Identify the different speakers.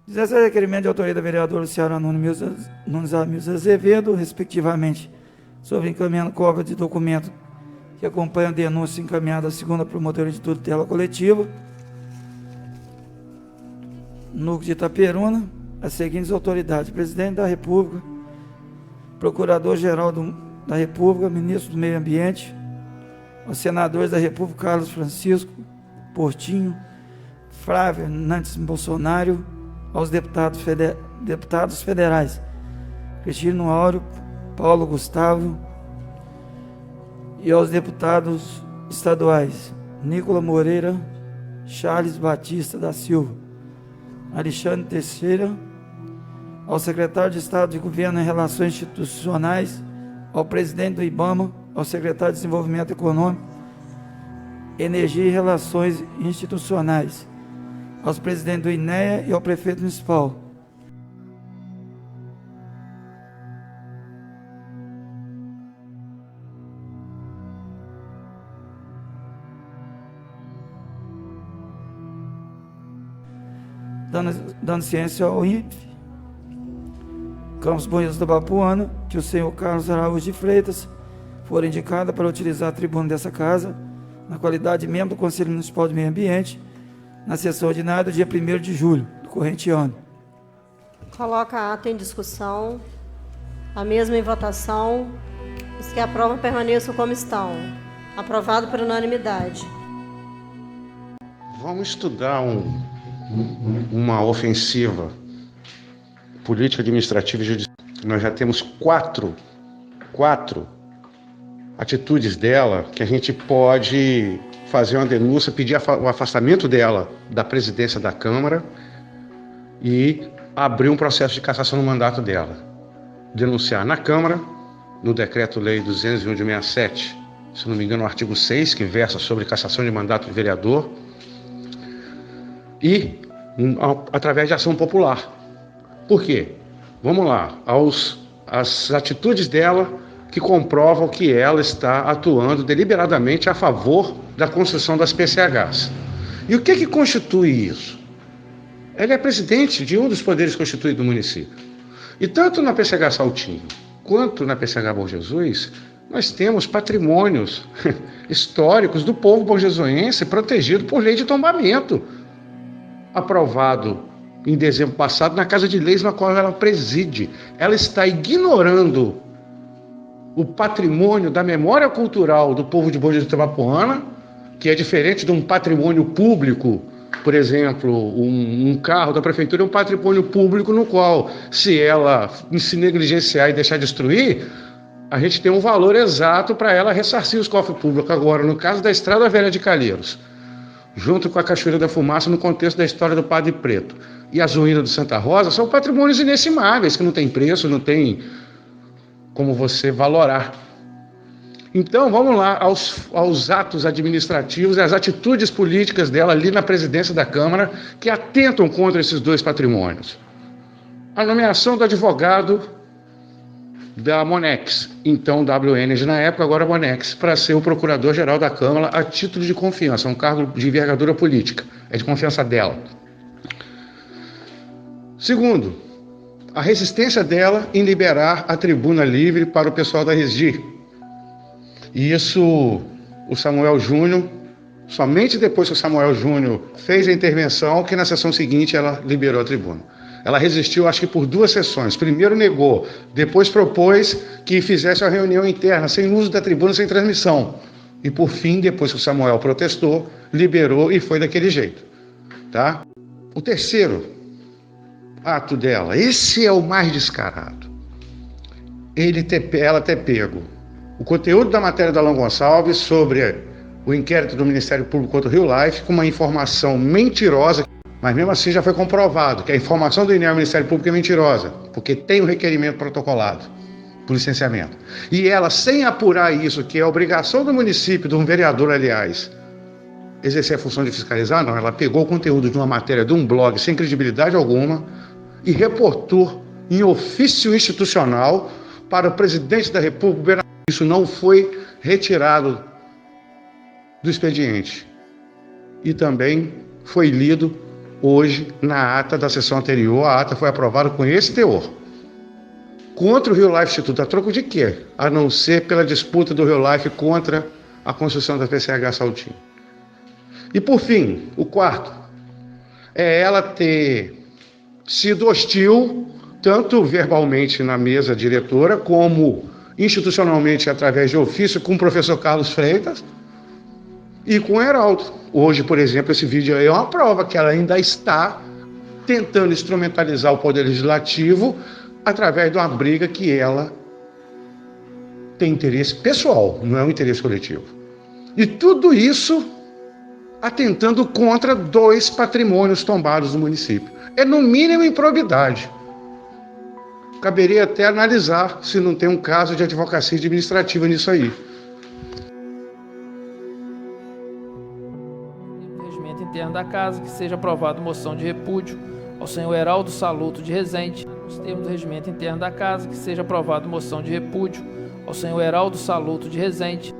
Speaker 1: 17 requerimento de autoria da vereadora Luciana Nunes Amils Azevedo, respectivamente, sobre encaminhando cópia de documento que acompanha a denúncia encaminhada à segunda promotoria de tutela coletiva, Núcleo de Itaperuna, as seguintes autoridades: Presidente da República, Procurador-Geral da República, Ministro do Meio Ambiente, aos senadores da República Carlos Francisco Portinho, Flávio Nantes Bolsonaro, aos deputados federais Cristino Áureo, Paulo Gustavo, e aos deputados estaduais Nicola Moreira, Charles Batista da Silva, Alexandre Teixeira, ao secretário de Estado de Governo e Relações Institucionais, ao presidente do IBAMA, ao secretário de Desenvolvimento Econômico, Energia e Relações Institucionais, aos presidentes do INEA e ao prefeito municipal. Dando ciência ao INPE, Campos Bonito da Bapuana, que o senhor Carlos Araújo de Freitas for indicado para utilizar a tribuna dessa casa, na qualidade de membro do Conselho Municipal de Meio Ambiente, na sessão ordinária do dia 1º de julho do corrente ano.
Speaker 2: Coloca a ata em discussão, a mesma em votação. Os que aprovam permaneçam como estão. Aprovado por unanimidade.
Speaker 3: Vamos estudar uma ofensiva política, administrativa e judicial. Nós já temos quatro atitudes dela que a gente pode fazer uma denúncia, pedir o afastamento dela da presidência da Câmara e abrir um processo de cassação no mandato dela. Denunciar na Câmara, no Decreto-Lei 201 de 67, se não me engano, o artigo 6, que versa sobre cassação de mandato de vereador, e através de ação popular. Por quê? Vamos lá, as atitudes dela que comprovam que ela está atuando deliberadamente a favor da construção das PCHs. E o que constitui isso? Ela é presidente de um dos poderes constituídos do município. E tanto na PCH Saltinho quanto na PCH Bom Jesus, nós temos patrimônios históricos do povo bonjesuense protegido por lei de tombamento, aprovado em dezembro passado na Casa de Leis na qual ela preside. Ela está ignorando o patrimônio da memória cultural do povo de Bom Jesus de Itabapoana, que é diferente de um patrimônio público. Por exemplo, um carro da prefeitura é um patrimônio público no qual, se ela se negligenciar e deixar destruir, a gente tem um valor exato para ela ressarcir os cofres públicos. Agora, no caso da Estrada Velha de Calheiros, junto com a Cachoeira da Fumaça, no contexto da história do Padre Preto, e as ruínas do Santa Rosa, são patrimônios inestimáveis, que não tem preço, não tem como você valorar. Então, vamos lá aos atos administrativos e às atitudes políticas dela ali na presidência da Câmara, que atentam contra esses dois patrimônios. A nomeação do advogado da Monex, então WEnergy na época, agora Monex, para ser o procurador-geral da Câmara a título de confiança, um cargo de envergadura política, é de confiança dela. Segundo, a resistência dela em liberar a tribuna livre para o pessoal da RESDI. E isso, o Samuel Júnior, somente depois que o Samuel Júnior fez a intervenção, que na sessão seguinte ela liberou a tribuna. Ela resistiu, acho que por 2 sessões. Primeiro negou, depois propôs que fizesse uma reunião interna, sem uso da tribuna, sem transmissão. E por fim, depois que o Samuel protestou, liberou e foi daquele jeito. Tá? O terceiro ato dela, esse é o mais descarado. Ela ter pego o conteúdo da matéria da Alan Gonçalves sobre o inquérito do Ministério Público contra o Rio Life com uma informação mentirosa, mas mesmo assim já foi comprovado que a informação do INEA ao Ministério Público é mentirosa, porque tem o requerimento protocolado por licenciamento. E ela, sem apurar isso, que é a obrigação do município, de um vereador, aliás, exercer a função de fiscalizar, não, ela pegou o conteúdo de uma matéria de um blog sem credibilidade alguma e reportou em ofício institucional para o presidente da República. Isso não foi retirado do expediente e também foi lido hoje, na ata da sessão anterior, a ata foi aprovada com esse teor. Contra o Rio Life Instituto, a troco de quê? A não ser pela disputa do Rio Life contra a construção da PCH Saltinho. E por fim, o quarto, é ela ter sido hostil, tanto verbalmente na mesa diretora, como institucionalmente através de ofício com o professor Carlos Freitas e com o Heraldo. Hoje, por exemplo, esse vídeo aí é uma prova que ela ainda está tentando instrumentalizar o Poder Legislativo através de uma briga que ela tem interesse pessoal, não é um interesse coletivo. E tudo isso atentando contra 2 patrimônios tombados do município. É no mínimo improbidade. Caberia até analisar se não tem um caso de advocacia administrativa nisso aí.
Speaker 4: No regimento interno da Casa, que seja aprovada moção de repúdio ao senhor Heraldo Saluto de Rezende. Nos termos do regimento interno da Casa, que seja aprovada moção de repúdio ao senhor Heraldo Saluto de Rezende.